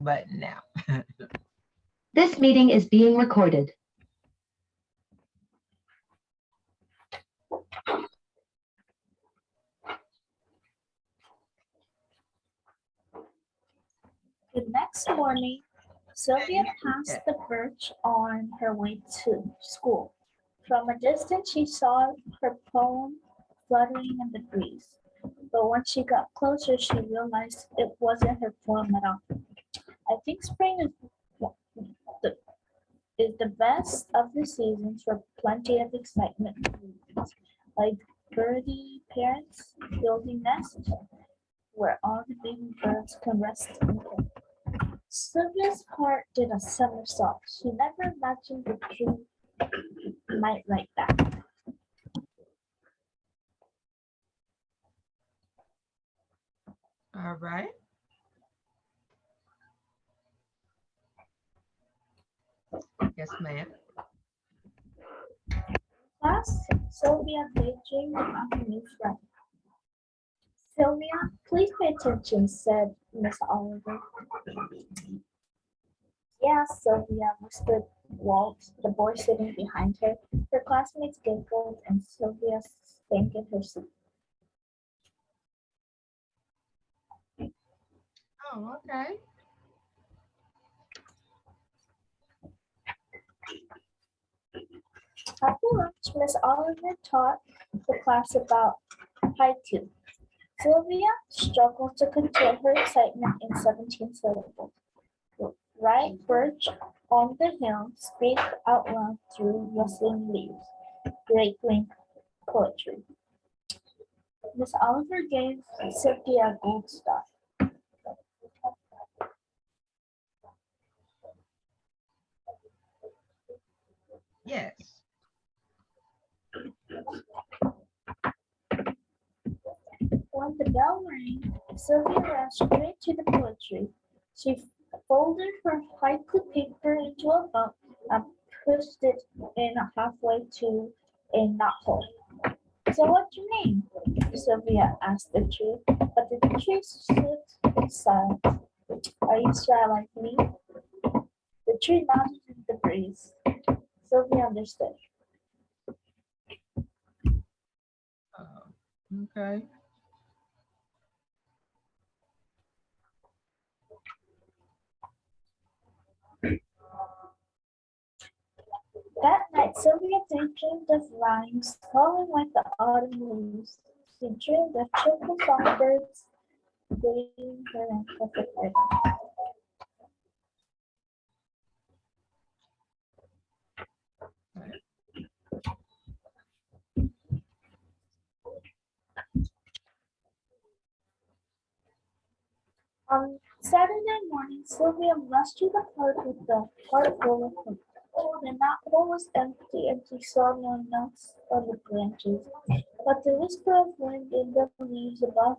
button now. This meeting is being recorded. The next morning, Sylvia passed the birch on her way to school. From a distance, she saw her poem fluttering in the breeze. But when she got closer, she realized it wasn't her poem at all. I think spring the, is the best of the seasons for plenty of excitement, like birdie parents building nests where all the baby birds can rest and play. Sylvia's heart did a somersault. She never imagined the tree might like that. All right. Yes, ma'am. Class, Sylvia daydreamed about her new friend. Sylvia, please pay attention, said Miss Oliver. Yeah, Sylvia, whispered Walt, the boy sitting behind her. Her classmates giggled and Sylvia sank in her seat. Oh, okay. After lunch, Miss Oliver taught the class about haiku. Sylvia struggled to contain her excitement in 17 syllables. Right birch on the hill squeaked out loud through rustling leaves. Great green poetry. Miss Oliver gave Sylvia a gold star. Yes. When the bell rang, Sylvia ran straight to the poetry. She folded her haiku paper into a bow and pushed it in halfway to a knothole. So what's your name? Sylvia asked the tree, but the tree stood silent. Are you shy like me? The tree nodded in the breeze. Sylvia understood. Okay. That night, Sylvia daydreamed of rhymes falling like the autumn leaves. She dreamed of cheerful songbirds greeting her in perfect rhythm. On Saturday morning, Sylvia rushed to the park with the heart full of hope. The knothole was empty and she saw no nuts on the branches, but the whisper of wind in the leaves above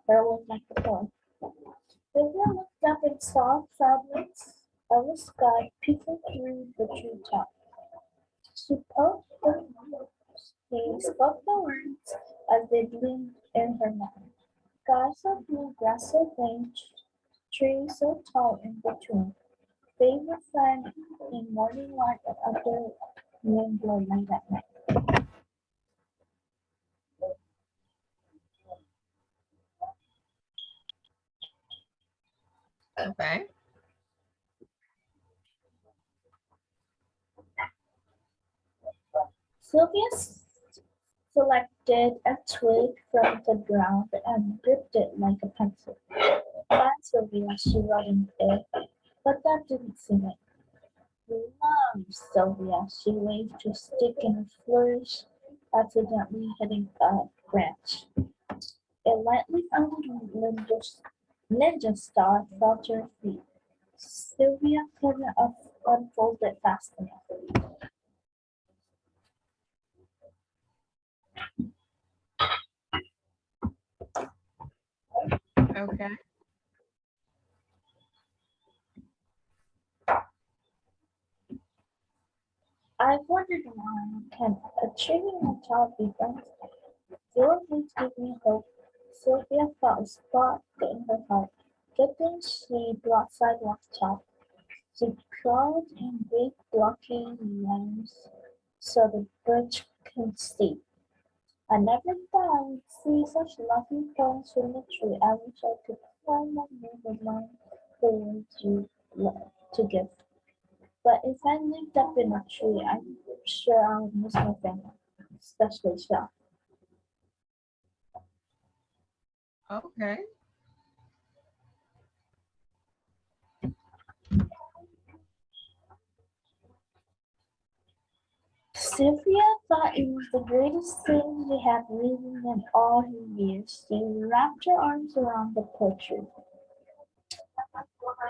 her was like a poem. Sylvia looked up and saw fragments of the sky peeking through the treetop. She spoke the words as they bloomed in her mind. Sky so blue, grass so green, tree so tall in between. Favorite friend in morning light and under moon glow late at night. Okay. Sylvia selected a twig from the ground and gripped it like a pencil. Fine, Sylvia, she wrote in it, but that didn't seem it. Love, Sylvia, she waved her stick in a flourish, accidentally hitting a branch. A lightly folded ninja star fell to her feet. Sylvia couldn't unfold it fast enough. Okay. I've wondered why can a tree and a child be friends? Your words give me hope. Sylvia felt a spot in her heart. Good thing she brought sidewalk chalk. She crawled in big blocky lines so the birch can see. I never thought I would see such lovely things from the tree. I wish I could climb and never learn the way to give. But if I lived up in a tree, I'm sure I would miss my family, especially Shell. Okay. Sylvia thought it was the greatest thing she had written in all her years. She wrapped her arms around the poetry.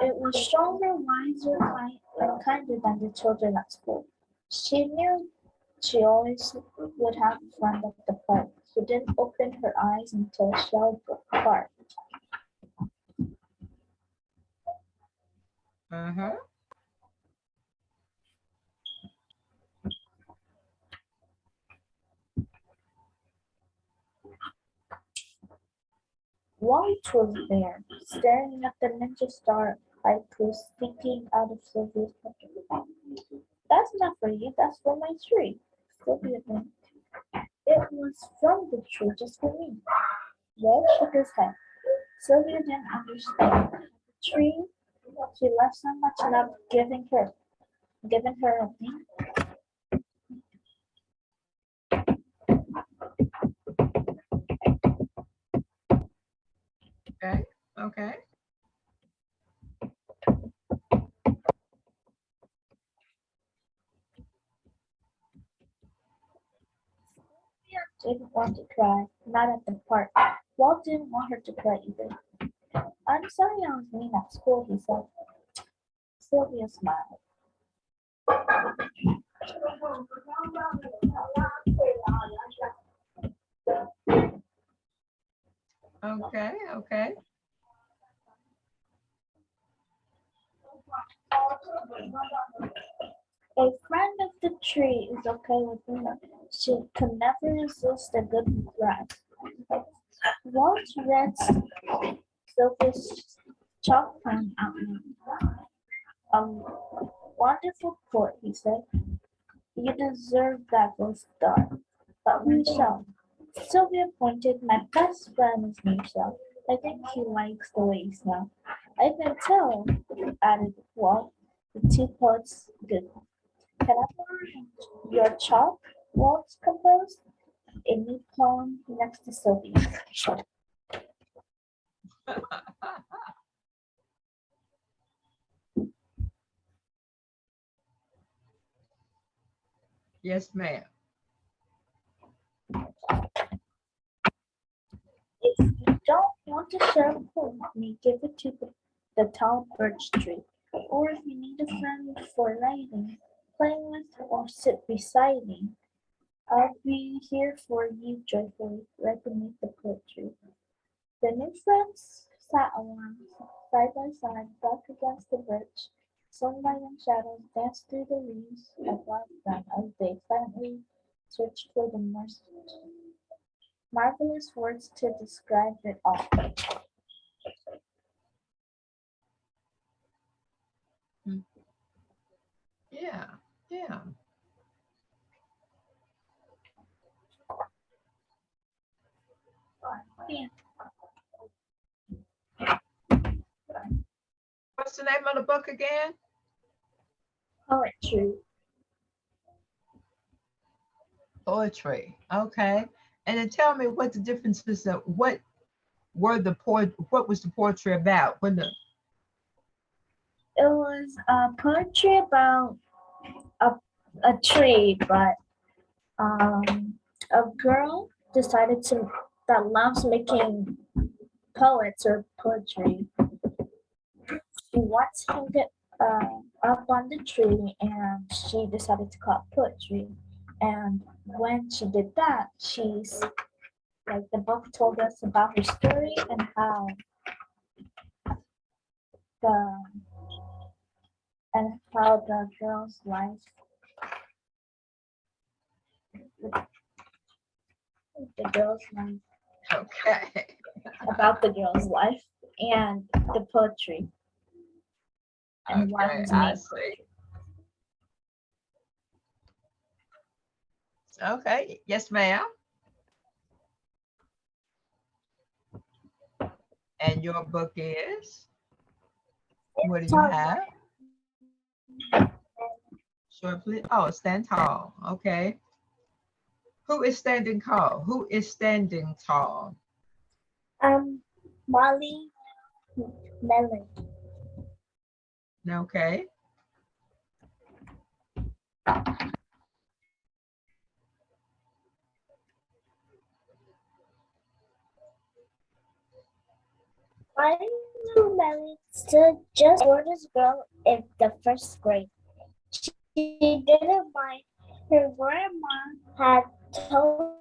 It was stronger, wiser, and kinder than the children at school. She knew she always would have a friend at the park. She didn't open her eyes until Shell barked. Uh-huh. Walt was there, staring at the ninja star haiku sticking out of Sylvia's pocket. That's not for you, that's for my tree. Sylvia blinked. It was from the tree just for me. Walt shook his head. Sylvia didn't understand. The tree she left so much love giving her a thing. Okay. Okay. Didn't want to cry, not at the park. Walt didn't want her to cry either. I'm sorry I was mean at school, he said. Sylvia smiled. Okay. Okay. A friend of the tree is okay with me. She could never resist a good ride. Walt read Sylvia's chalk pen out loud. Wonderful poet, he said. You deserve that gold star. But Michelle, Sylvia pointed, my best friend is Michelle. I think he likes the way you smell. I can tell, added Walt. The two poets giggled. Can I borrow your chalk? Walt composed a neat poem next to Sylvia. Yes, ma'am. If you don't want to share a poem with me, give it to the tall birch tree. Or if you need a friend for writing, playing with, or sit beside me, I'll be here for you joyfully, right beneath the poetry. The new friends sat along, side by side, back against the birch. Sunlight and shadows danced through the leaves above them as they silently searched for the marvelous words to describe it all. Yeah. Yeah. Yeah, What's the name of the book again? poetry. Poetry. Okay. And then tell me what the difference is. What was the poetry about? When the It was poetry about a, a tree, but a girl decided that loves making poets or poetry. She once hung it up on the tree and she decided to call it poetry. And when she did that, she's like the book told us about her story and the how the girl's life the girl's life okay. about the girl's life. and the poetry. And why Okay, was I named see. Okay, yes, ma'am. And your book is? What do you have? Short, please. Oh, stand tall. Okay. Who is standing tall? Who is standing tall? Molly Mellon. Okay. Molly Mellon stood just for this girl in the first grade. She didn't mind. Her grandma had told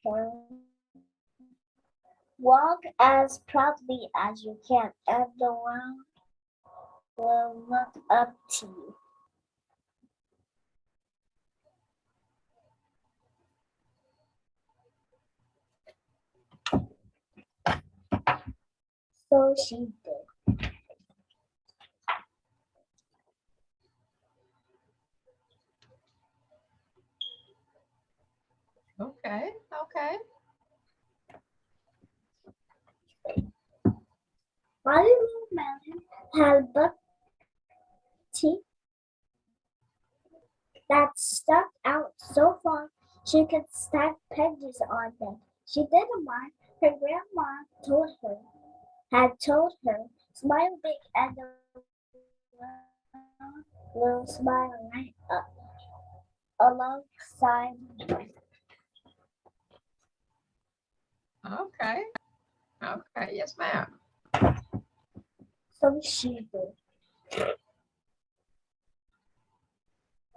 her, walk as proudly as you can, and the world will look up to you. So she did. Okay. Okay. Molly Mellon had buck teeth that stuck out so far she could stack pennies on them. She didn't mind. Her grandma had told her, smile big and the world will smile right up alongside you. Okay. Okay. Yes, ma'am. So she did.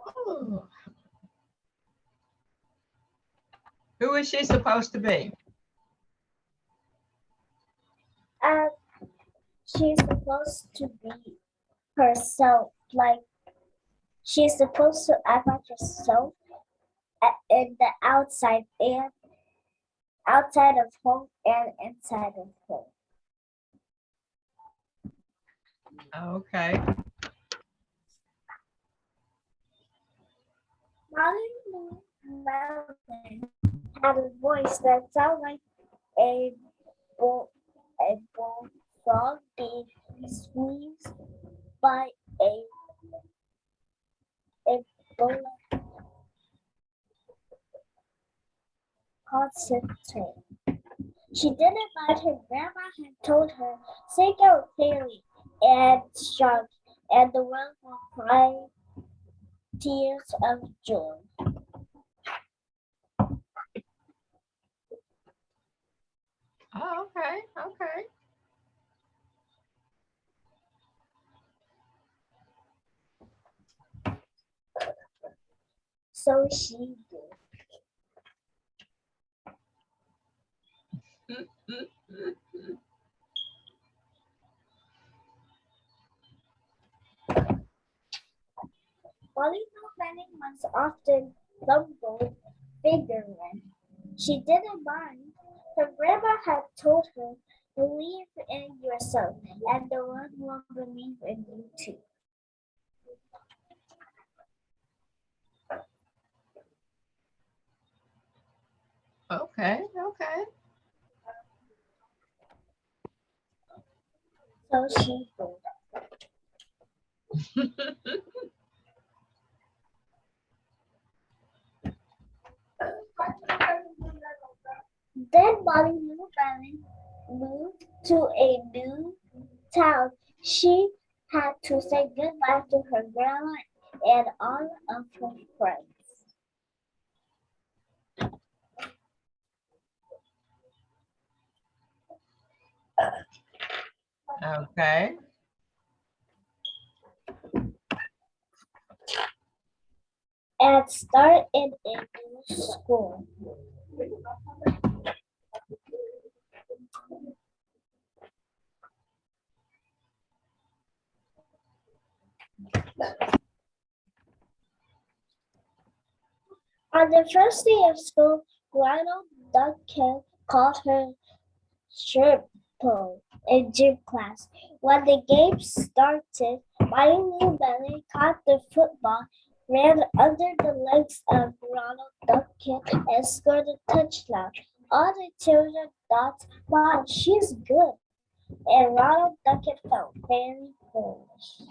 Oh. Who is she supposed to be? She's supposed to be herself, like she's supposed to act like herself in the outside of home and inside of home. Okay. Molly Melvin had a voice that sounded like a bullfrog being squeezed by a bull concentrate. She didn't mind her grandma had told her, sing out clearly and strong, and the world will cry tears of joy. Oh, okay. Okay. So she did. Molly Manning was often stumbled figuring. She didn't mind. Her grandma had told her, believe in yourself, and the world will believe in you too. Okay. Okay. So she did. Then Molly Lou Bannon moved to a new town. She had to say goodbye to her grandma and all of her friends. Okay. And start in a new school. On the first day of school, Ronald Duncan called her Shrimp pole in gym class. When the game started, my little belly caught the football, ran under the legs of Ronald Duncan, and scored a touchdown. All the children thought, wow, she's good. And Ronald Duncan felt very foolish.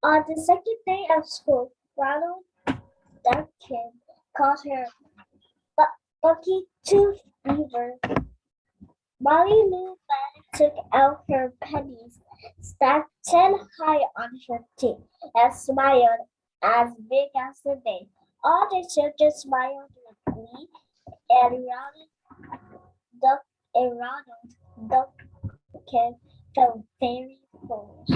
On the second day of school, Ronald Duncan called her Bucky Tooth Beaver. Molly Lou Betty took out her pennies, stacked 10 high on her teeth, and smiled as big as the day. All the children smiled with glee, and Duck Ronald Duncan felt very foolish.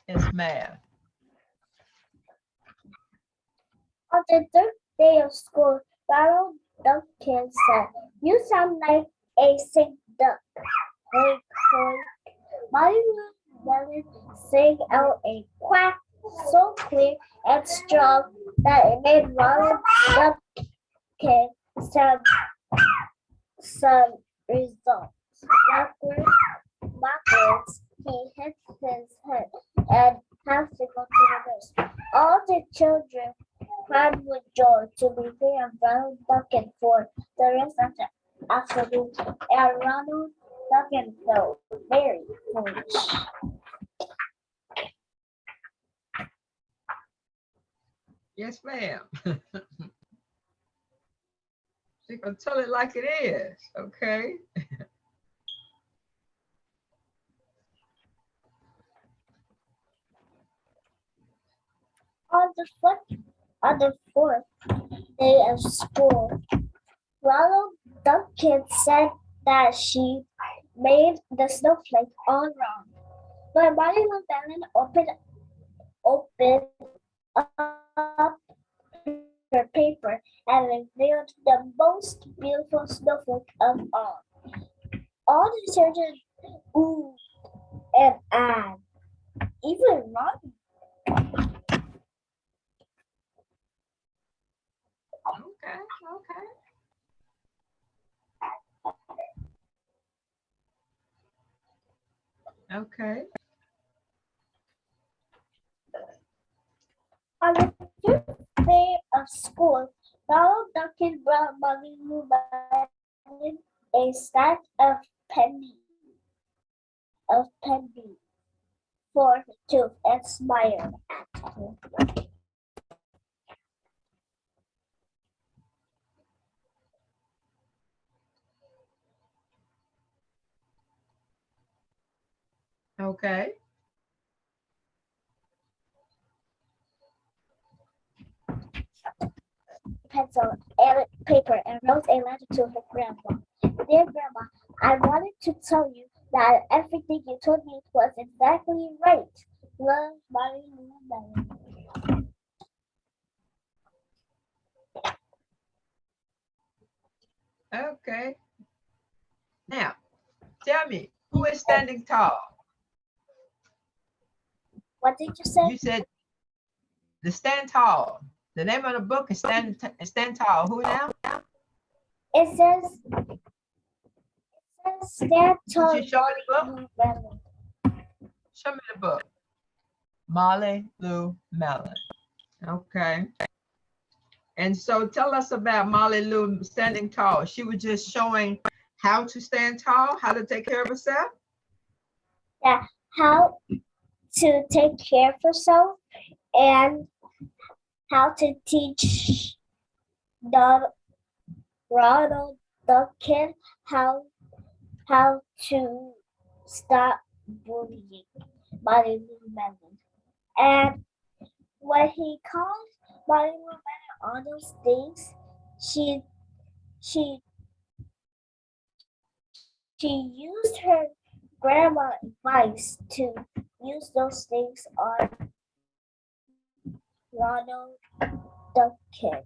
Yes, ma'am. On the third day of school, Ronald Duncan said, "You sound like a sick duck." Hoik, hoik. Molly Melon sang out a quack so clear and strong that it made Ronald Duncan some results. Backwards, he hit his head and had to go to the nurse. All the children cried with joy to be free of Ronald Duncan for the rest of the afternoon, and Ronald Duncan felt very foolish. Yes, ma'am. She gonna tell it like it is, okay? On the fourth day of school, Ronald Duncan said that she made the snowflake all wrong. But Molly Llewellyn opened up her paper and revealed the most beautiful snowflake of all. All the children oohed and ahed, even Ronnie. Okay, okay. Okay. On the fifth day of school, Ronald Duncan brought Molly Llewellyn a stack of pennies for her tooth and smiled at her. Okay. Pencil and paper and wrote a letter to her grandma. Dear Grandma, I wanted to tell you that everything you told me was exactly right. Love, Molly Llewellyn. Okay. Now, tell me, who is standing tall? What did you say? You said the Stand Tall. The name of the book is Stand Tall. Who now? It says Stand Tall. Could you show me the book? Llewellyn. Show me the book. Molly Lou Mellon. Okay. And so tell us about Molly Lou standing tall. She was just showing how to stand tall, how to take care of herself. Yeah, how to take care of herself and how to teach Ronald Duncan how to stop bullying Molly Llewellyn. And when he called Molly Llewellyn on those things, she used her grandma advice to use those things on Ronald Duncan.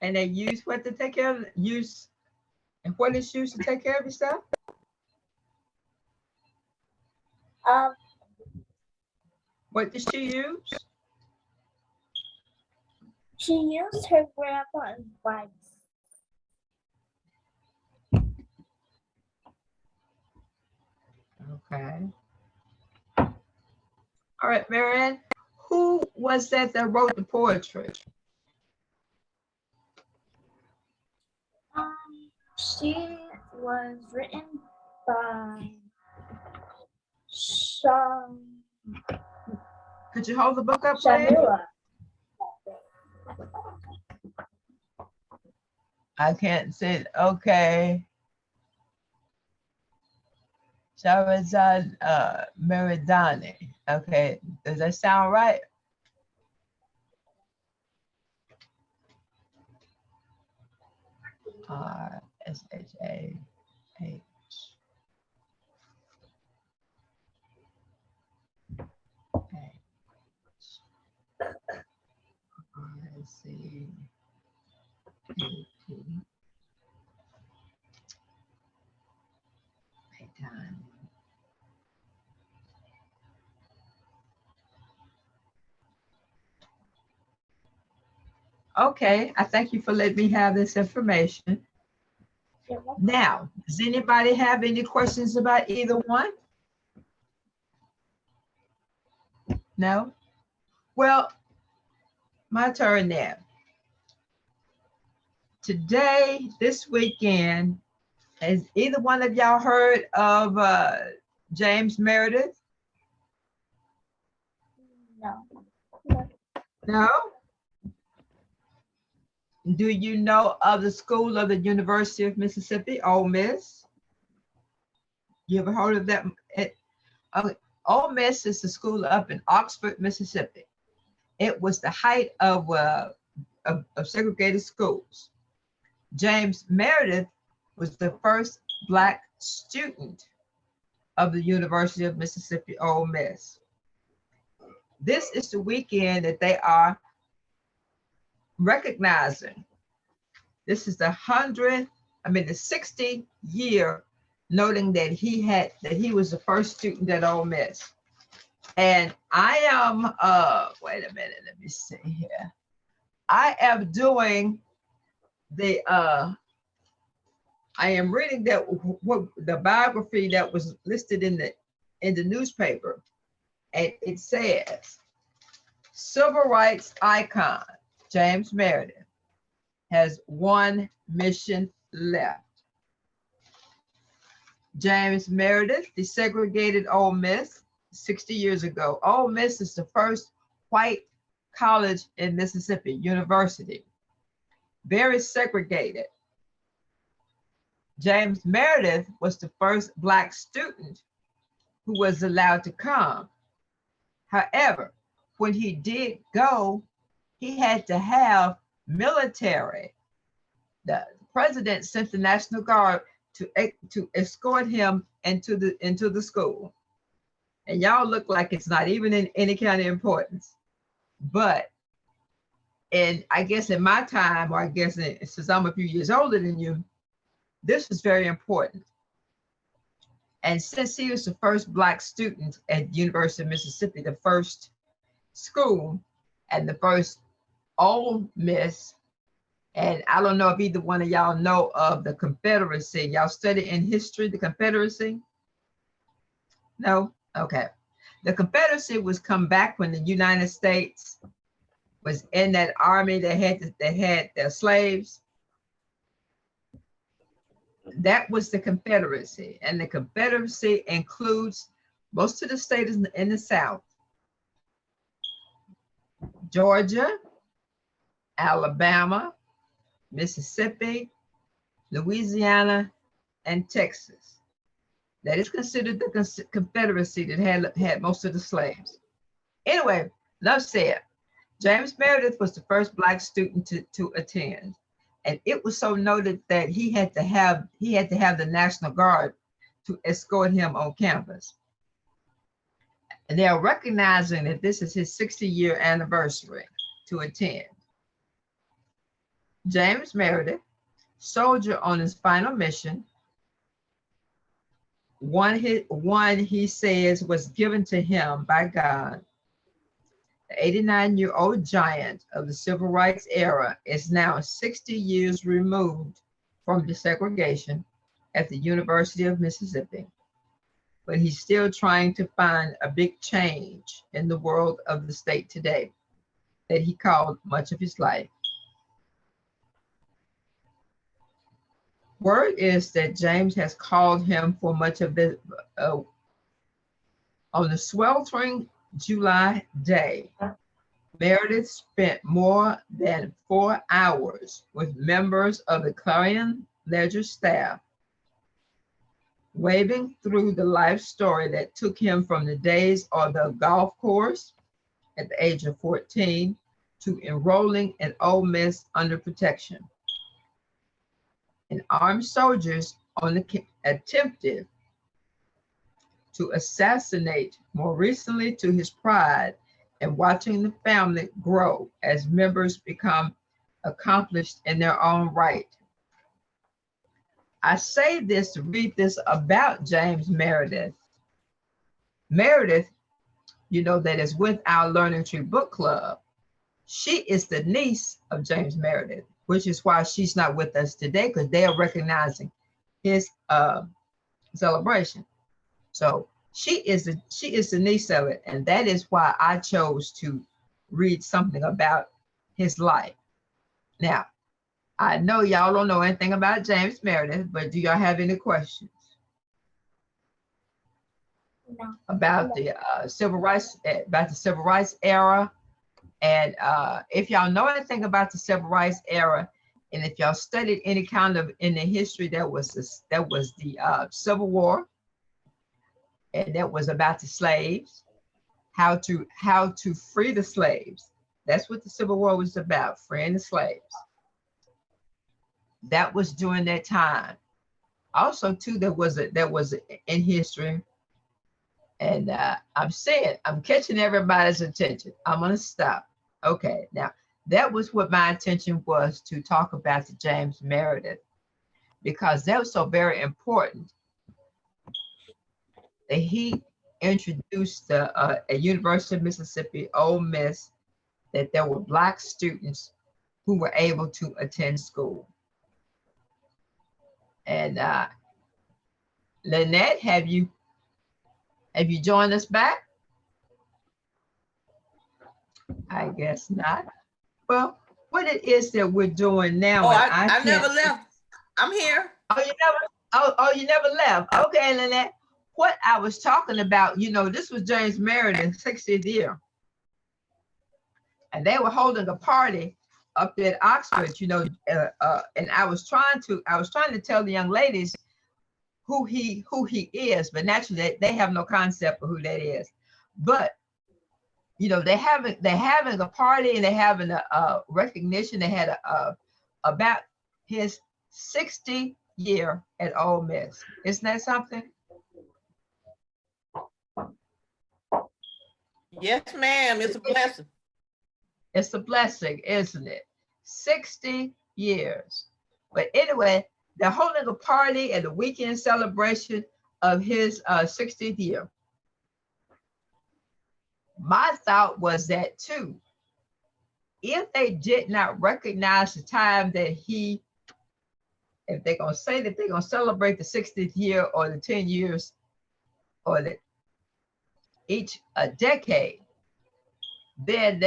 And they use what to take care of, use, and what is used to take care of yourself? What did she use? She used her grandma advice. Okay. All right, Marianne, who was that wrote the poetry? She was written by Sean. Could you hold the book up, please? Shamila. I can't see it. Okay. Shahrazad Meridani. Okay, does that sound right? R-S-H-A-H. R-S-C-A-T. Meridani. Okay, I thank you for letting me have this information. Now, does anybody have any questions about either one? No? Well, my turn now. Today, this weekend, has either one of y'all heard of James Meredith? No. No? Do you know of the school of the University of Mississippi, Ole Miss? You ever heard of that? Ole Miss is the school up in Oxford, Mississippi. It was the height of segregated schools. James Meredith was the first Black student of the University of Mississippi, Ole Miss. This is the weekend that they are recognizing. This is the 60th year noting that he was the first student at Ole Miss. And I am, wait a minute, let me see here. I am doing the, I am reading the biography that was listed in the newspaper. And it says, civil rights icon, James Meredith, has one mission left. James Meredith desegregated Ole Miss 60 years ago. Ole Miss is the first white college in Mississippi, university. Very segregated. James Meredith was the first Black student who was allowed to come. However, when he did go, he had to have military. The president sent the National Guard to escort him into the school. And y'all look like it's not even in any kind of importance. But, and I guess in my time, or I guess since I'm a few years older than you, this was very important. And since he was the first Black student at the University of Mississippi, the first school and the first Ole Miss, and I don't know if either one of y'all know of the Confederacy. Y'all study in history, the Confederacy? No? Okay. The Confederacy was come back when the United States was in that army that had their slaves. That was the Confederacy, and the Confederacy includes most of the states in the South: Georgia, Alabama, Mississippi, Louisiana, and Texas. That is considered the Confederacy that had most of the slaves. Anyway, enough said. James Meredith was the first Black student to attend. And it was so noted that he had to have the National Guard to escort him on campus. And they are recognizing that this is his 60-year anniversary to attend. James Meredith, soldier on his final mission, one he says was given to him by God. The 89-year-old giant of the civil rights era is now 60 years removed from desegregation at the University of Mississippi, but he's still trying to find a big change in the world of the state today that he called much of his life. Word is that James has called him for much of the, on the sweltering July day, Meredith spent more than 4 hours with members of the Clarion Ledger staff, waving through the life story that took him from the days on the golf course at the age of 14 to enrolling at Ole Miss under protection. And armed soldiers attempted to assassinate, more recently to his pride, and watching the family grow as members become accomplished in their own right. I say this to read this about James Meredith. Meredith, you know, that is with our Learning Tree Book Club. She is the niece of James Meredith, which is why she's not with us today, because they are recognizing his celebration. So she is the niece of it, and that is why I chose to read something about his life. Now, I know y'all don't know anything about James Meredith, but do y'all have any questions about the civil rights era? And if y'all know anything about the civil rights era, and if y'all studied any kind of in the history, that was the Civil War, and that was about the slaves, how to free the slaves. That's what the Civil War was about, freeing the slaves. That was during that time. Also, too, there was in history, and I'm catching everybody's attention. I'm gonna stop. Okay, now that was what my intention was, to talk about the James Meredith, because that was so very important. That he introduced a University of Mississippi, Ole Miss, that there were Black students who were able to attend school. And Lynette, have you joined us back? I guess not. Well, what it is that we're doing now? Oh, I never left. I'm here. Oh, you never left. Okay, Lynette. What I was talking about, you know, this was James Meredith's 60th year. And they were holding a party up at Oxford, you know, and I was trying to tell the young ladies who he is, but naturally they have no concept of who that is. But you know, they're having a party, and they're having a recognition. They had about his 60th year at Ole Miss. Isn't that something? Yes, ma'am. It's a blessing. It's a blessing, isn't it? 60 years. But anyway, they're holding a party and a weekend celebration of his 60th year. My thought was that too, if they did not recognize the time that if they're going to say that they're going to celebrate the 60th year or the 10 years or each a decade, then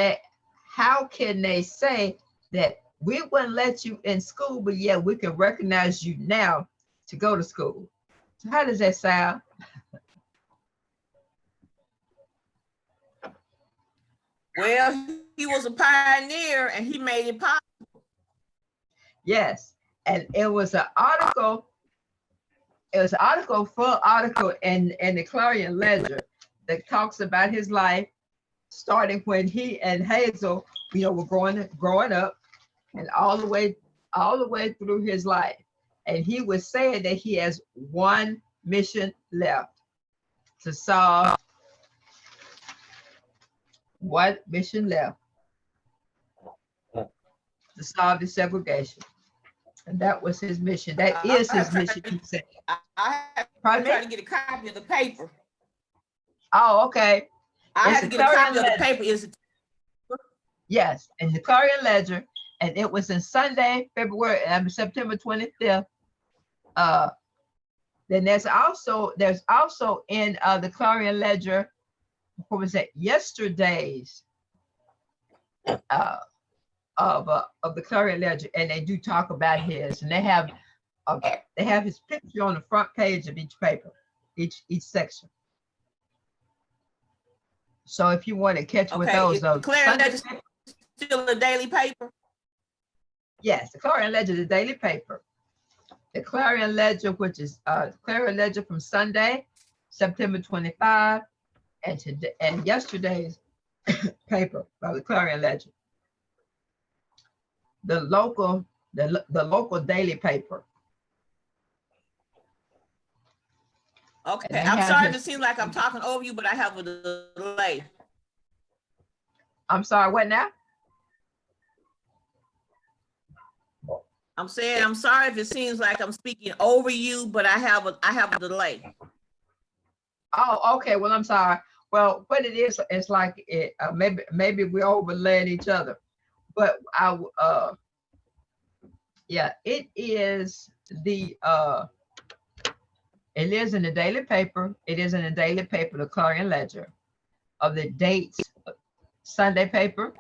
how can they say that we wouldn't let you in school, but yet we can recognize you now to go to school? So how does that sound? Well, he was a pioneer and he made it possible. Yes, and it was an article. It was an full article in the Clarion Ledger that talks about his life, starting when he and Hazel, you know, were growing up, and all the way all the way through his life. And he was saying that he has one mission left to solve. One mission left to solve the segregation. And that was his mission. That is his mission, he said. I have Pardon tried me? to get a copy of the paper. Oh, okay. I It's have to a get a Clarion copy of the Ledger. paper. Is it? Yes, in the Clarion Ledger, and it was in Sunday, September 25th. Then there's also in the Clarion Ledger, what was that? Yesterday's of the Clarion Ledger, and they do talk about his, and they have his picture on the front page of each paper, each section. So if you want to catch with Okay, those, is the Clarion Sunday Ledger still a daily paper? yes, the Clarion Ledger, the daily paper. The Clarion Ledger, which is Clarion Ledger from Sunday, September 25, and yesterday's paper by the Clarion Ledger. The local daily paper. Okay, And they I'm have sorry if his- it seems like I'm talking over you, but I have a delay. I'm sorry, what now? I'm saying I'm sorry if it seems like I'm speaking over you, but I have a delay. Oh, okay. Well, I'm sorry. Well, what it is, it's like maybe we're overlaying each other, but yeah, it is the it is in the daily paper. It is in the daily paper, the Clarion Ledger, of the dates, Sunday paper,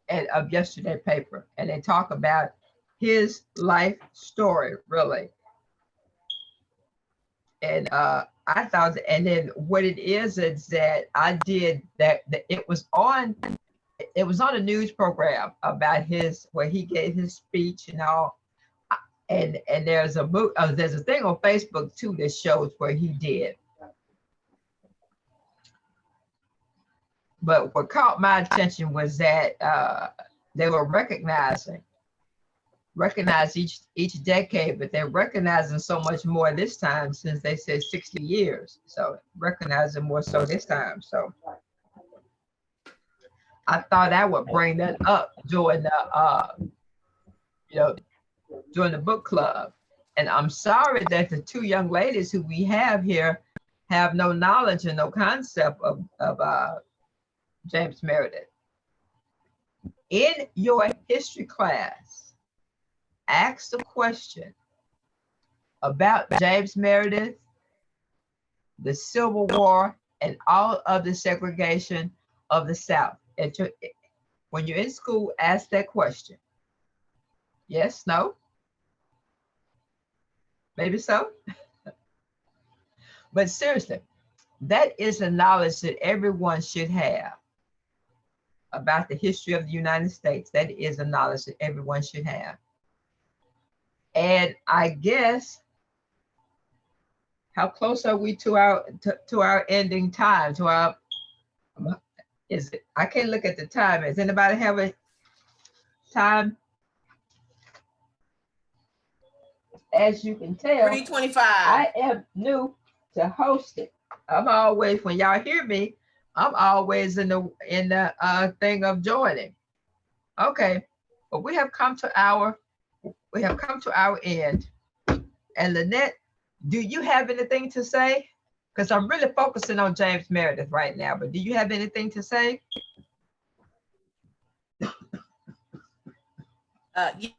and of yesterday paper, and they talk about his life story, really. And I thought, and then what it is that I did that it was on a news program about where he gave his speech and all. And there's a thing on Facebook too that shows where he did. But what caught my attention was that they were recognizing each decade, but they're recognizing so much more this time since they said 60 years. So recognizing more so this time. So I thought I would bring that up during the during the book club. And I'm sorry that the two young ladies who we have here have no knowledge and no concept of James Meredith. In your history class, ask the question about James Meredith, the Civil War, and all of the segregation of the South. When you're in school, ask that question. Yes, no? Maybe so? But seriously, that is a knowledge that everyone should have about the history of the United States. That is a knowledge that everyone should have. And I guess, how close are we to our ending time? I can't look at the time. Does anybody have a time? As you can tell, 3:25. I am new to host it. I'm always, when y'all hear me, I'm always in the thing of joining. Okay, but we have come to our end. And Lynette, do you have anything to say? Because I'm really focusing on James Meredith right now, but do you have anything to say?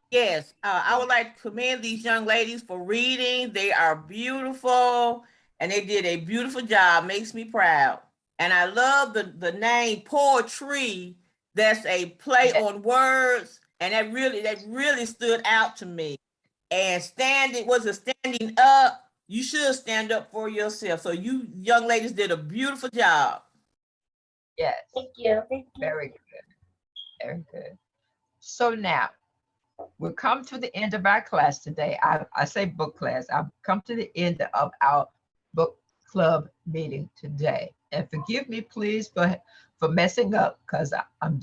Yes, I would like to commend these young ladies for reading. They are beautiful and they did a beautiful job. Makes me proud. And I love the name Poetry. That's a play on words. And that really stood out to me. And standing up, you should stand up for yourself. So you young ladies did a beautiful job. Yes. Thank you. Thank you. Very good. Very good. So now, we've come to the end of our class today. I say book class. I've come to the end of our book club meeting today. And forgive me, please, for messing up, because I'm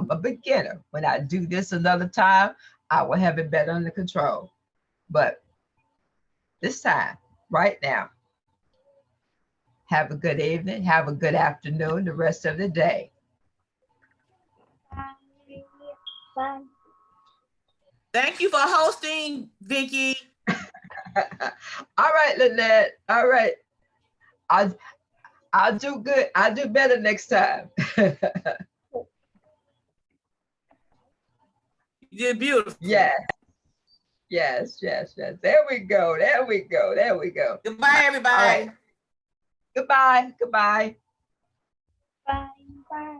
a beginner. When I do this another time, I will have it better under control. But this time, right now, have a good evening, have a good afternoon, the rest of the day. Bye. Bye. Thank you for hosting, Vicky. All right, Lynette. All right. I'll do good. I'll do better next time. You did beautiful. Yes. Yes, yes, yes. There we go. There we go. There we go. Goodbye, everybody. All right. Goodbye. Goodbye. Bye. Bye.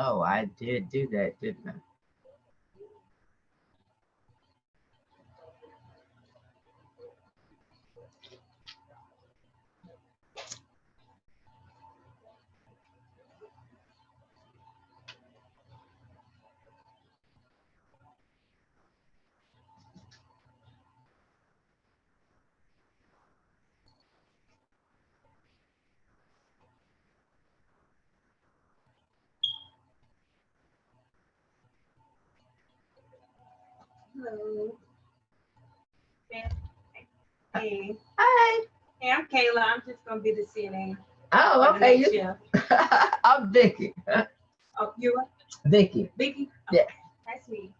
Oh, I did do that, didn't I? Hello. Hey, Hi. hey, I'm Kayla. I'm just gonna be the CNA. Oh, for the okay. next shift. I'm Vicky. Oh, you are Vicky. Vicky? Yeah. Nice to meet you.